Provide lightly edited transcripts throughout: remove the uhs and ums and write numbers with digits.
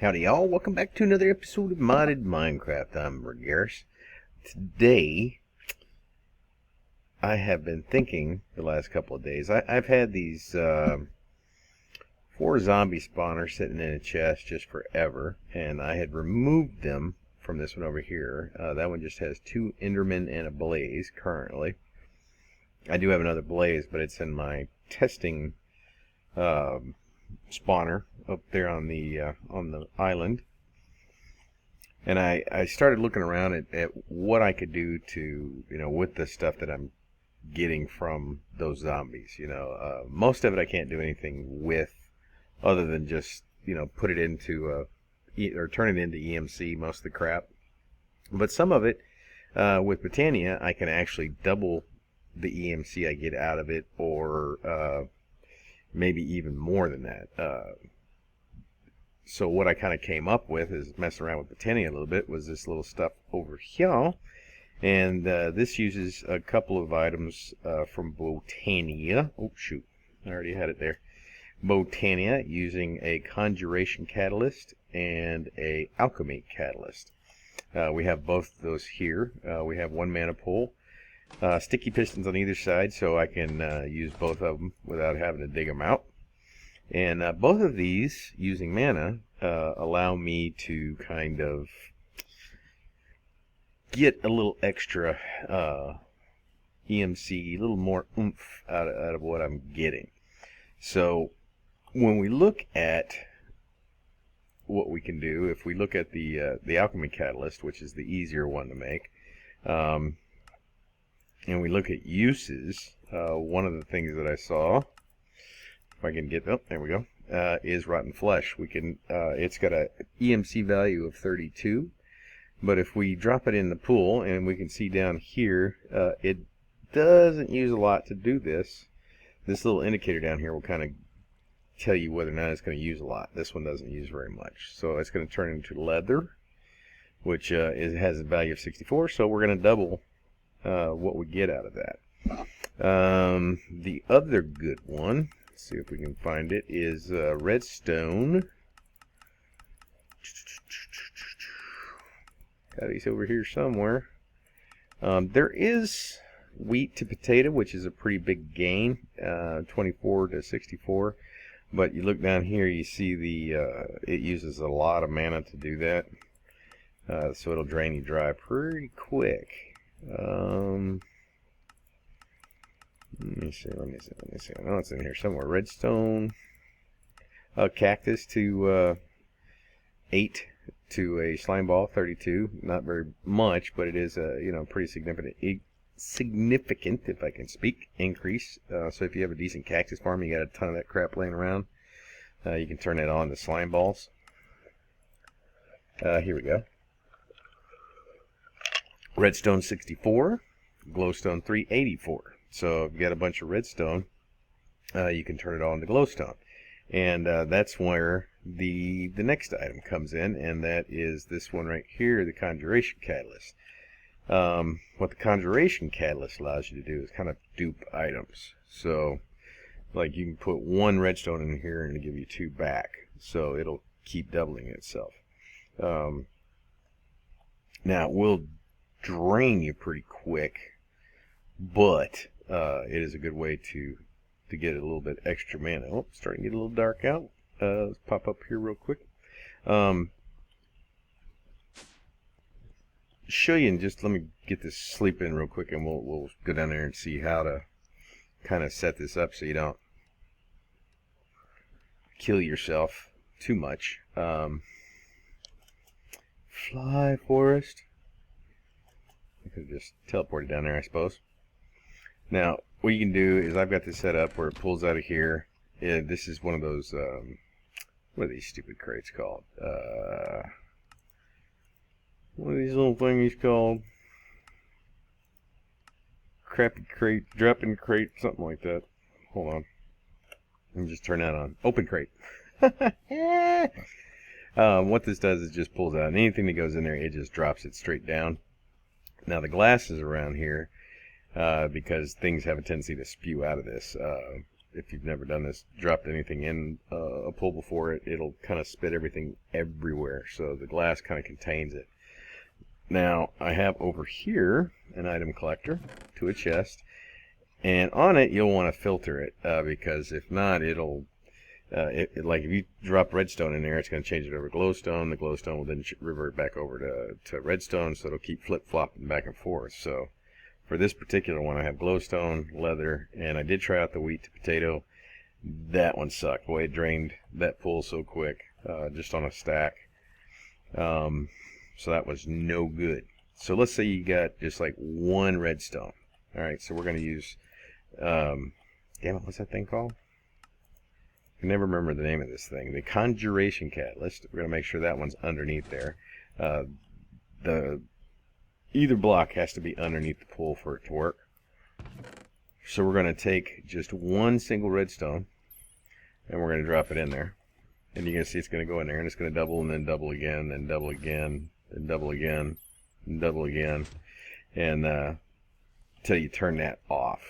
Howdy y'all, welcome back to another episode of Modded Minecraft. I'm Regaris. Today, I have been thinking the last couple of days, I've had these 4 zombie spawners sitting in a chest just forever, and I had removed them from this one over here. That one just has 2 Endermen and a Blaze currently. I do have another Blaze, but it's in my testing spawner up there on the island, and I started looking around at what I could do to, with the stuff that I'm getting from those zombies. Most of it I can't do anything with other than just put it into or turn it into EMC, most of the crap. But some of it with Botania I can actually double the EMC I get out of it, or maybe even more than that. So what I kind of came up with is messing around with Botania a little bit was this little stuff over here, and this uses a couple of items from Botania. Oh shoot, I already had it there. Botania, using a Conjuration Catalyst and a Alchemy Catalyst. We have both of those here. We have 1 mana pool. Sticky pistons on either side, so I can use both of them without having to dig them out. And both of these, using mana, allow me to kind of get a little extra EMC, a little more oomph out of what I'm getting. So when we look at what we can do, if we look at the Alchemy Catalyst, which is the easier one to make, and we look at uses, one of the things that I saw, if I can get, oh, there we go, is rotten flesh. We can, it's got a EMC value of 32, but if we drop it in the pool, and we can see down here, it doesn't use a lot to do this. This little indicator down here will kind of tell you whether or not it's going to use a lot. This one doesn't use very much, so it's going to turn into leather, which has a value of 64, so we're going to double what we get out of that. The other good one, let's see if we can find it, is redstone. Got these over here somewhere. There is wheat to potato, which is a pretty big gain, 24 to 64. But you look down here, you see it uses a lot of mana to do that, so it'll drain you dry pretty quick. Let me see. I know it's in here somewhere. Redstone, cactus to 8 to a slime ball 32. Not very much, but it is a pretty significant, if I can speak, increase. So if you have a decent cactus farm, you got a ton of that crap laying around, you can turn that on to slime balls. Here we go. Redstone 64, glowstone 384. So if you got a bunch of redstone, you can turn it on to glowstone, and that's where the next item comes in, and that is this one right here, the Conjuration Catalyst. What the Conjuration Catalyst allows you to do is kind of dupe items. So like you can put 1 redstone in here and it'll give you 2 back, so it'll keep doubling itself. Now it will drain you pretty quick, but it is a good way to get a little bit extra mana. Oh, it's starting to get a little dark out. Let's pop up here real quick. Show you, and just let me get this sleep in real quick, and we'll go down there and see how to kind of set this up so you don't kill yourself too much. Fly, forest. I could have just teleported down there, I suppose. Now, what you can do is, I've got this set up where it pulls out of here. This is one of those, what are these stupid crates called? What are these little thingies called? Crappy crate, dropping crate, something like that. Hold on. Let me just turn that on. Open crate. What this does is just pulls out, and anything that goes in there, it just drops it straight down. Now the glass is around here because things have a tendency to spew out of this. if you've never done this, dropped anything in a pool before, it'll kind of spit everything everywhere. So the glass kind of contains it. Now, I have over here an item collector to a chest, and on it you'll want to filter it, because if not, it'll, like if you drop redstone in there, it's going to change it over to glowstone. The glowstone will then revert back over to redstone, so it'll keep flip-flopping back and forth. So for this particular one, I have glowstone, leather, and I did try out the wheat to potato. That one sucked. Boy, it drained that pool so quick, just on a stack. So that was no good. So let's say you got just like one redstone. Alright, so we're going to use, damn it, what's that thing called? I can never remember the name of this thing. The Conjuration Catalyst. We're going to make sure that one's underneath there. Either block has to be underneath the pool for it to work. So we're going to take just one single redstone, and we're going to drop it in there. And you're going to see it's going to go in there, and it's going to double, and then double again, and double again, and double again, and double again, and until you turn that off,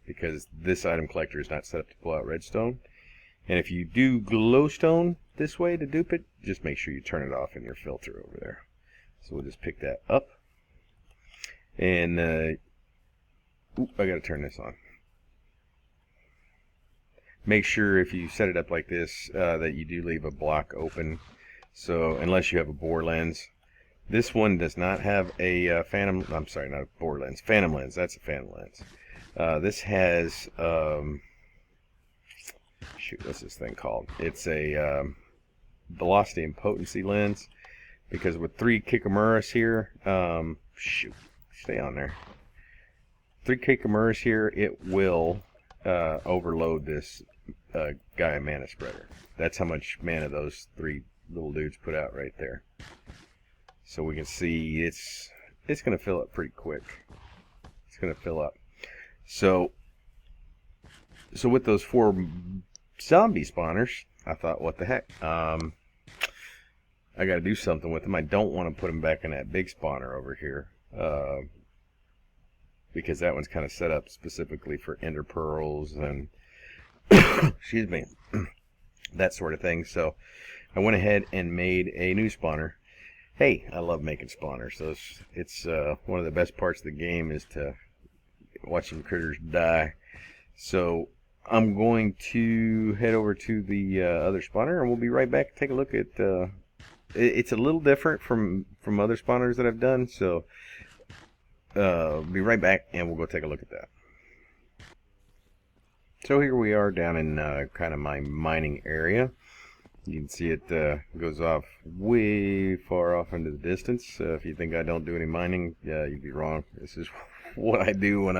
because this item collector is not set up to pull out redstone. And if you do glowstone this way to dupe it, just make sure you turn it off in your filter over there. So we'll just pick that up, and I gotta turn this on. Make sure if you set it up like this that you do leave a block open. So unless you have a bore lens. This one does not have a phantom, I'm sorry, not a bore lens, phantom lens. That's a phantom lens. This has, shoot, what's this thing called? It's a velocity and potency lens, because with 3 Kikamuras here, shoot, stay on there. 3 Kikamuras here, it will overload this Gaia mana spreader. That's how much mana those 3 little dudes put out right there. So we can see it's going to fill up pretty quick. It's going to fill up. So with those 4 zombie spawners, I thought, what the heck? I got to do something with them. I don't want to put them back in that big spawner over here, because that one's kind of set up specifically for ender pearls and excuse me, that sort of thing. So I went ahead and made a new spawner. Hey, I love making spawners. It's one of the best parts of the game is to watch some critters die. So I'm going to head over to the other spawner, and we'll be right back. Take a look at. It's a little different from other spawners that I've done. So be right back, and we'll go take a look at that. So here we are down in kind of my mining area. You can see it goes off way far off into the distance. If you think I don't do any mining, yeah, you'd be wrong. This is what I do when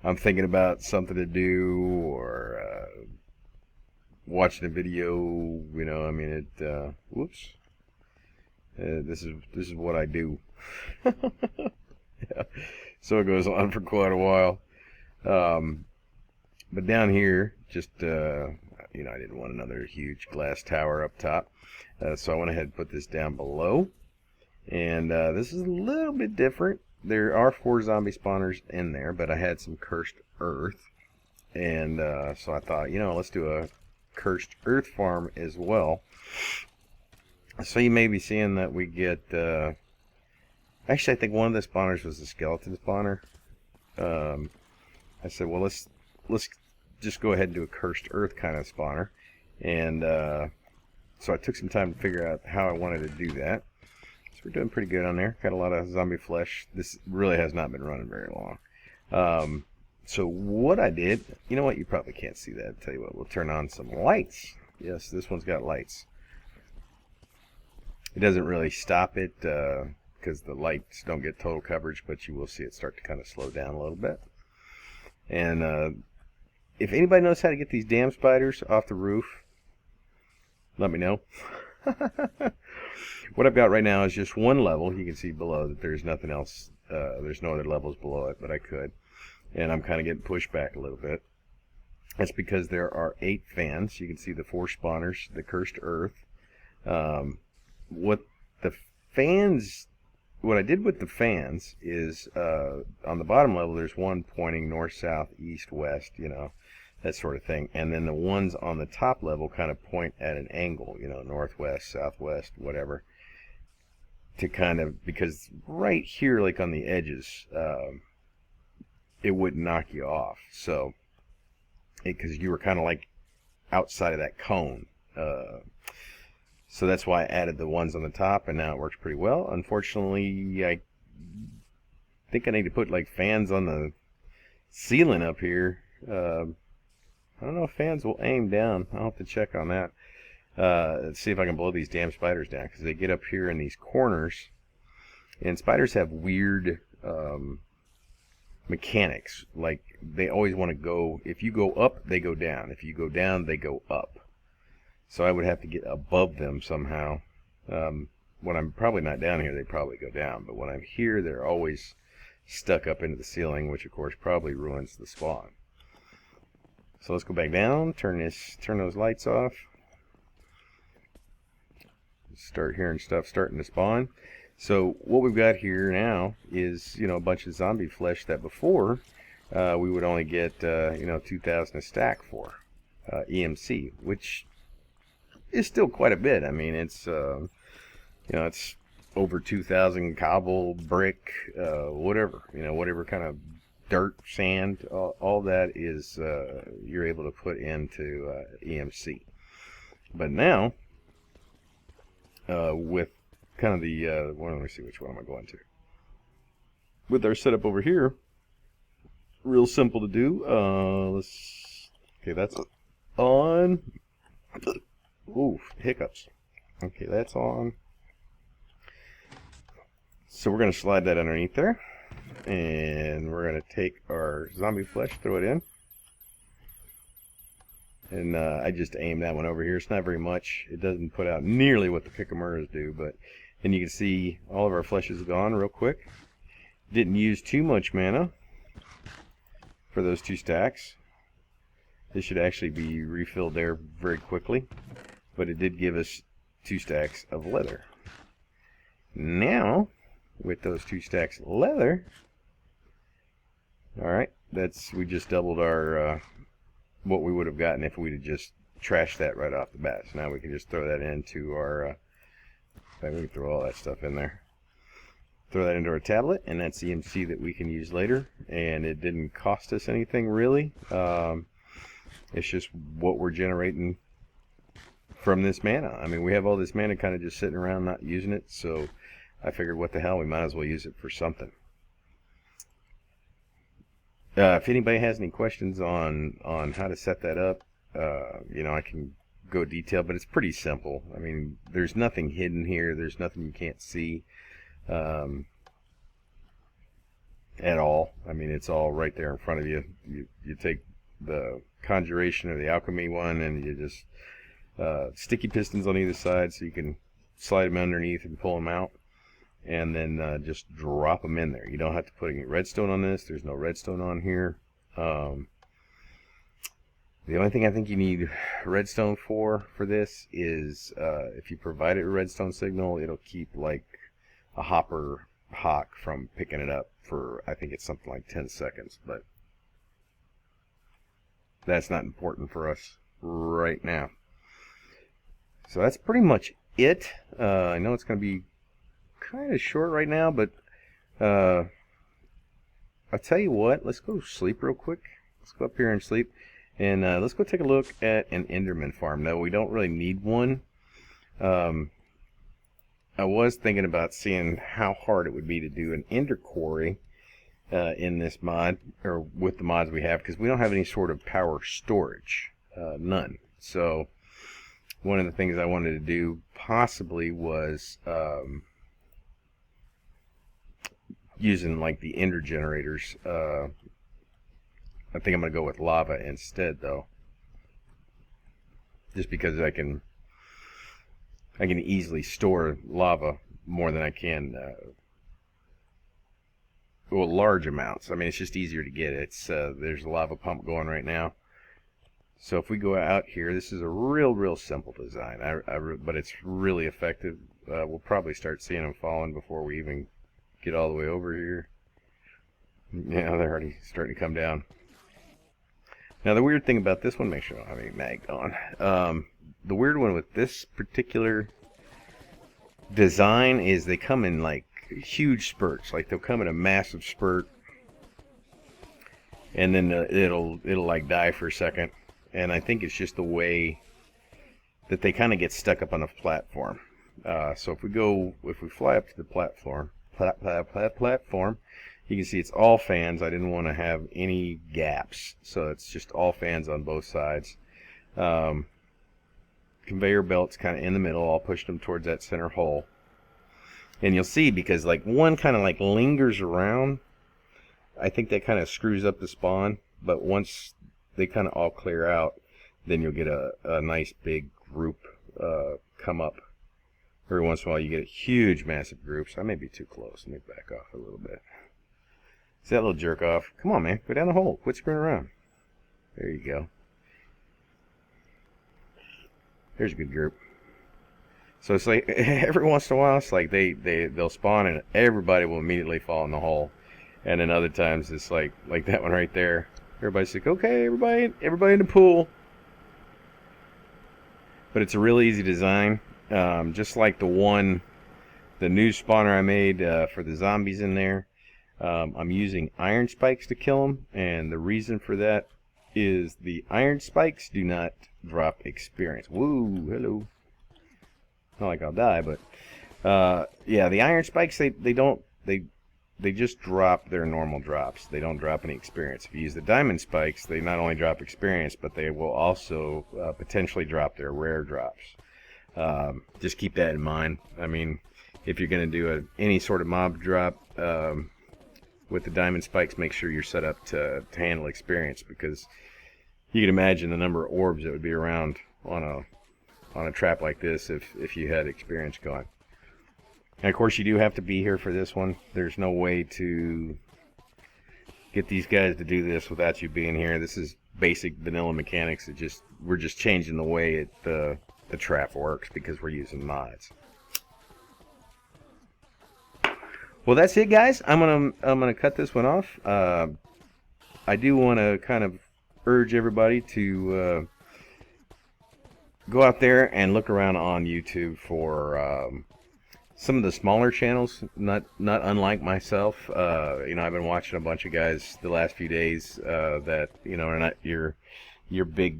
I'm thinking about something to do, or watching a video. You know, I mean, whoops. This is what I do. Yeah. So it goes on for quite a while. But down here, just you know, I didn't want another huge glass tower up top, so I went ahead and put this down below. And this is a little bit different. There are 4 zombie spawners in there, but I had some cursed earth, and so I thought, you know, let's do a cursed earth farm as well. So you may be seeing that we get, actually I think one of the spawners was the skeleton spawner. I said, well, let's just go ahead and do a cursed earth kind of spawner, and so I took some time to figure out how I wanted to do that. So we're doing pretty good on there. Got a lot of zombie flesh. This really has not been running very long. So what I did, you know what, you probably can't see that. I'll tell you what, we'll turn on some lights. Yes, this one's got lights. It doesn't really stop it because the lights don't get total coverage, but you will see it start to kind of slow down a little bit. And if anybody knows how to get these damn spiders off the roof, let me know. What I've got right now is just one level. You can see below that there's nothing else. There's no other levels below it, but I could. And I'm kind of getting pushed back a little bit. That's because there are 8 fans. You can see the 4 spawners, the cursed earth. What I did with the fans is on the bottom level there's one pointing north, south, east, west, you know, that sort of thing. And then the ones on the top level kind of point at an angle, you know, northwest, southwest, whatever, to kind of, because right here, like on the edges, it wouldn't knock you off. So, because you were kind of like outside of that cone. So that's why I added the ones on the top, and now it works pretty well. Unfortunately, I think I need to put like fans on the ceiling up here. I don't know if fans will aim down. I'll have to check on that. Let's see if I can blow these damn spiders down, because they get up here in these corners, and spiders have weird mechanics. Like, they always want to go, if you go up, they go down. If you go down, they go up. So I would have to get above them somehow. When I'm probably not down here, they probably go down. But when I'm here, they're always stuck up into the ceiling, which of course probably ruins the spawn. So let's go back down, turn those lights off. Start hearing stuff starting to spawn. So what we've got here now is, you know, a bunch of zombie flesh that before we would only get, you know, 2,000 a stack for EMC, which is still quite a bit. I mean, it's, you know, it's over 2,000 cobble, brick, whatever, you know, whatever kind of dirt, sand, all that is, you're able to put into EMC. But now, with kind of the, well, let me see, which one am I going to? With our setup over here, real simple to do. Okay, that's on. Ooh, hiccups. Okay, that's on. So we're going to slide that underneath there. And we're going to take our zombie flesh, throw it in. And I just aimed that one over here. It's not very much. It doesn't put out nearly what the Kikamuras do, but and you can see all of our flesh is gone real quick. Didn't use too much mana for those 2 stacks. This should actually be refilled there very quickly, but it did give us 2 stacks of leather. Now, with those 2 stacks of leather, all right, we just doubled our what we would have gotten if we'd have just trashed that right off the bat. So now we can just throw that into our, we can throw all that stuff in there. Throw that into our tablet, and that's EMC that we can use later. And it didn't cost us anything really. It's just what we're generating from this mana. I mean, we have all this mana kind of just sitting around not using it, so I figured what the hell, we might as well use it for something. If anybody has any questions on how to set that up, you know, I can go detailed, but it's pretty simple. I mean, there's nothing hidden here. There's nothing you can't see at all. I mean, it's all right there in front of you. You take the Conjuration or the Alchemy one, and you just sticky pistons on either side, so you can slide them underneath and pull them out. And then just drop them in there. You don't have to put any redstone on this. There's no redstone on here. The only thing I think you need redstone for this is if you provide it a redstone signal, it'll keep like a hopper hawk from picking it up for, I think it's something like 10 seconds. But that's not important for us right now. So that's pretty much it. I know it's going to be kind of short right now, but I'll tell you what, let's go sleep real quick. Let's go up here and sleep, and let's go take a look at an Enderman Farm. Now, we don't really need one. I was thinking about seeing how hard it would be to do an Ender Quarry in this mod, or with the mods we have, because we don't have any sort of power storage, none. So one of the things I wanted to do possibly was using like the ender generators. I think I'm going to go with lava instead, though, just because I can easily store lava more than I can well, large amounts. I mean, it's just easier to get. It's there's a lava pump going right now. So if we go out here, this is a real simple design, but it's really effective. We'll probably start seeing them falling before we even get all the way over here. Yeah, they're already starting to come down. Now the weird thing about this one, make sure I don't have any magged on. The weird one with this particular design is they come in like huge spurts. Like they'll come in a massive spurt, and then it'll like die for a second. And I think it's just the way that they kind of get stuck up on the platform. So if we fly up to the platform, you can see it's all fans. I didn't want to have any gaps, so it's just all fans on both sides. Conveyor belts kind of in the middle. I'll push them towards that center hole, and you'll see, because like one kind of like lingers around, I think that kind of screws up the spawn. But once they kind of all clear out, then you'll get a nice big group come up. Every once in a while you get a huge massive group. So I may be too close. Let me back off a little bit. See that little jerk off? Come on, man, go down the hole, quit screwing around. There you go. There's a good group. So it's like every once in a while it's like they'll spawn and everybody will immediately fall in the hole. And then other times it's like that one right there. Everybody's like, okay, everybody in the pool. But it's a really easy design. Just like the new spawner I made for the zombies in there. I'm using iron spikes to kill them, and the reason for that is the iron spikes do not drop experience. Woo, hello. Not like I'll die, but yeah, the iron spikes they just drop their normal drops. They don't drop any experience. If you use the diamond spikes, they not only drop experience, but they will also potentially drop their rare drops. Just keep that in mind. I mean, if you're going to do any sort of mob drop with the diamond spikes, make sure you're set up to handle experience, because you can imagine the number of orbs that would be around on a trap like this if you had experience going. And of course you do have to be here for this one. There's no way to get these guys to do this without you being here. This is basic vanilla mechanics. We're just changing the way the trap works because we're using mods. Well, that's it, guys. I'm gonna cut this one off. I do want to kind of urge everybody to go out there and look around on YouTube for some of the smaller channels, not unlike myself. You know, I've been watching a bunch of guys the last few days that, you know, are not your big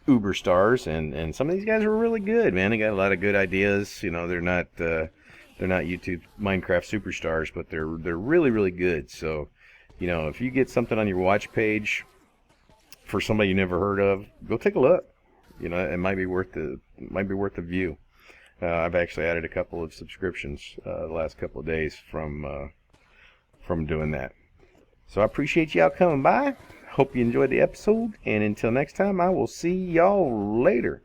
uber stars, and some of these guys are really good, man. They got a lot of good ideas. You know, they're not YouTube Minecraft superstars, but they're really, really good. So, you know, if you get something on your watch page for somebody you never heard of, go take a look. You know, it might be worth the view. I've actually added a couple of subscriptions the last couple of days from doing that. So I appreciate y'all coming by. Hope you enjoyed the episode, and until next time, I will see y'all later.